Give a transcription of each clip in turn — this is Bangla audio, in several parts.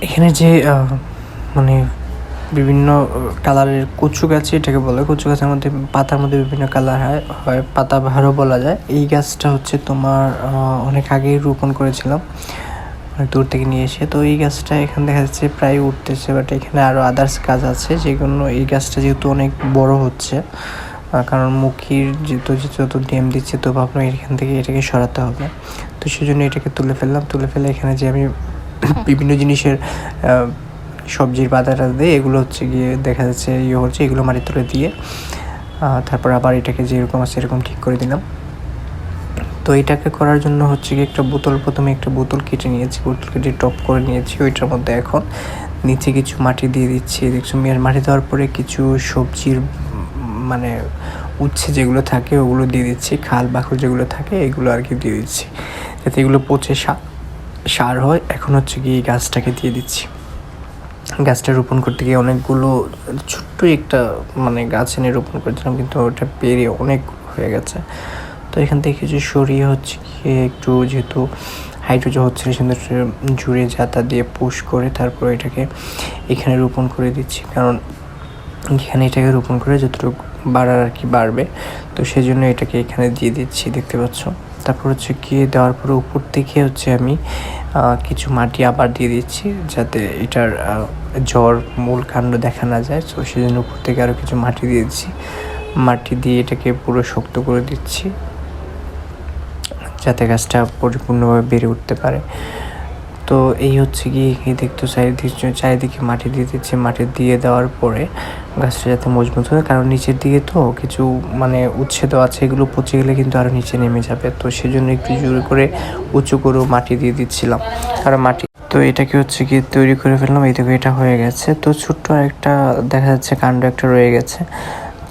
এখানে যে মানে বিভিন্ন কালারের কচু গাছ এটাকে বলে। কচু গাছের মধ্যে পাতার মধ্যে বিভিন্ন কালার হয়, পাতাবাহারও বলা যায়। এই গাছটা হচ্ছে তোমার অনেক আগেই রোপণ করেছিলাম, অনেক দূর থেকে নিয়ে এসে। তো এই গাছটা এখানে দেখা যাচ্ছে প্রায় উঠতেছে, বাট এখানে আরও আদার্স গাছ আছে যেগুলো এই গাছটা যেহেতু অনেক বড় হচ্ছে, কারণ মুখির যত ডিম দিচ্ছে তো ভাবলাম এখান থেকে এটাকে সরাতে হবে। তো সেই জন্য এটাকে তুলে ফেলে এখানে যে আমি বিভিন্ন জিনিসের সবজির পাতাটা দিয়ে এগুলো হচ্ছে গিয়ে দেখা যাচ্ছে হচ্ছে এগুলো মাটি তুলে দিয়ে তারপর আবার এটাকে যেরকম আছে এরকম ঠিক করে দিলাম। তো এটাকে করার জন্য হচ্ছে গিয়ে প্রথমে একটা বোতল কেটে নিয়েছি, বোতল কেটে টপ করে নিয়েছি। ওইটার মধ্যে এখন নিচে কিছু মাটি দিয়ে দিচ্ছি। দেখছো মাটি দেওয়ার পরে কিছু সবজির মানে উচ্ছে যেগুলো থাকে ওগুলো দিয়ে দিচ্ছি, খাল বাকড় যেগুলো থাকে এগুলো আর কি দিয়ে দিচ্ছি, যাতে এগুলো পচে সার হয়। এখন হচ্ছে গিয়ে এই গাছটাকে দিয়ে দিচ্ছি। গাছটা রোপণ করতে গিয়ে অনেকগুলো ছোট্ট একটা গাছ এনে রোপণ করেছিলাম, কিন্তু ওটা পেরে অনেক হয়ে গেছে। তো এখান থেকে কিছু সরিয়ে হচ্ছে গিয়ে একটু যেহেতু হাইড্রোজেন হচ্ছে সুন্দর জুড়ে জাতা দিয়ে পুশ করে তারপর এটাকে এখানে রোপণ করে দিচ্ছি, কারণ এখানে এটাকে রোপণ করে যতটুকু বাড়ার আর কি বাড়বে। তো সেই জন্য এটাকে এখানে দিয়ে দিচ্ছি, দেখতে পাচ্ছ। তারপর হচ্ছে গিয়ে দেওয়ার পরে উপর থেকে হচ্ছে আমি কিছু মাটি আবার দিয়ে দিচ্ছি, যাতে এটার মূল কাণ্ড দেখা না যায়। তো সেই জন্য উপর থেকে আরও কিছু মাটি দিয়ে দিচ্ছি। মাটি দিয়ে এটাকে পুরো শক্ত করে দিচ্ছি, যাতে গাছটা পরিপূর্ণভাবে বেড়ে উঠতে পারে। তো এই হচ্ছে গিয়ে দেখতো চারিদিকে মাটি দিয়ে দিচ্ছে। মাটি দিয়ে দেওয়ার পরে গাছটা যাতে মজবুত হয়, কারণ নিচের দিকে তো কিছু উচ্ছেদ আছে, এগুলো পচে গেলে কিন্তু আরও নিচে নেমে যাবে। তো সেই জন্য একটু জোরে করে উঁচু করেও মাটি দিয়ে দিচ্ছিলাম। আর মাটি তো এটাকে হচ্ছে গিয়ে তৈরি করে ফেললাম। এই দেখো এটা হয়ে গেছে। তো ছোট্ট একটা দেখা যাচ্ছে কাণ্ড একটা রয়ে গেছে।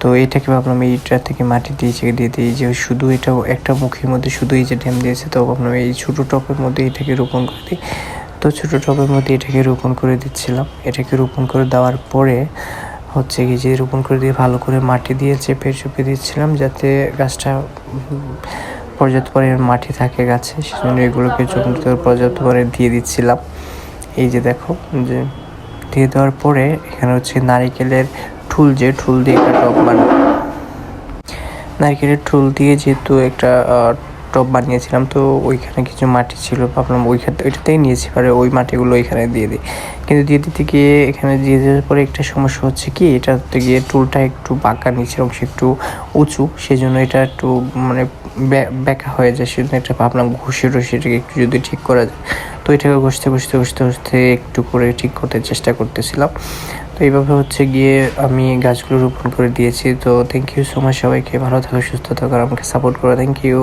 তো এটাকে ভাবলাম এইটা থেকে মাটি দিয়ে দিই, যে শুধু এটা একটা মুখের মধ্যে শুধু এই যে ড্যাম দিয়েছে। তো ভাবলাম এই ছোটো টপের মধ্যে এটাকে রোপণ করে দিই। তো ছোটো টপের মধ্যে এটাকে রোপণ করে দিচ্ছিলাম। এটাকে রোপণ করে দেওয়ার পরে হচ্ছে কি যে রোপণ করে দিয়ে ভালো করে মাটি দিয়ে চেপে দিচ্ছিলাম, যাতে গাছটা পর্যাপ্ত পরিমাণ মাটি থাকে গাছে। সেজন্য এগুলোকে পর্যাপ্ত পরিমাণে দিয়ে দিচ্ছিলাম। এই যে দেখো যে দিয়ে দেওয়ার পরে এখানে হচ্ছে নারিকেলের ঠুল দিয়ে একটা টব নারকেলের ঠুল দিয়ে যেহেতু একটা টব বানিয়েছিলাম, তো ওইখানে কিছু মাটি ছিল, ভাবলাম ওইটাতেই নিয়েছি, পরে ওই মাটিগুলো ওইখানে দিয়ে দিই। কিন্তু দিয়ে দিতে গিয়ে এখানে দিয়ে দেওয়ার পরে একটা সমস্যা হচ্ছে কি, এটাতে গিয়ে টুলটা একটু বাঁকা, নিচের অংশ একটু উঁচু, সেই জন্য এটা একটু ব্যাকা হয়ে যায়। সেজন্য এটা ভাবলাম ঘষে এটাকে একটু যদি ঠিক করা যায়। তো এটাকে ঘষতে একটু করে ঠিক করতে চেষ্টা করতেছিলাম। তো এইভাবে হচ্ছে গিয়ে আমি গাছগুলো রোপণ করে দিয়েছি। তো থ্যাংক ইউ সো মাচ সবাইকে। ভালো থাকো, সুস্থ থাকো, আমাকে সাপোর্ট করো। Thank you.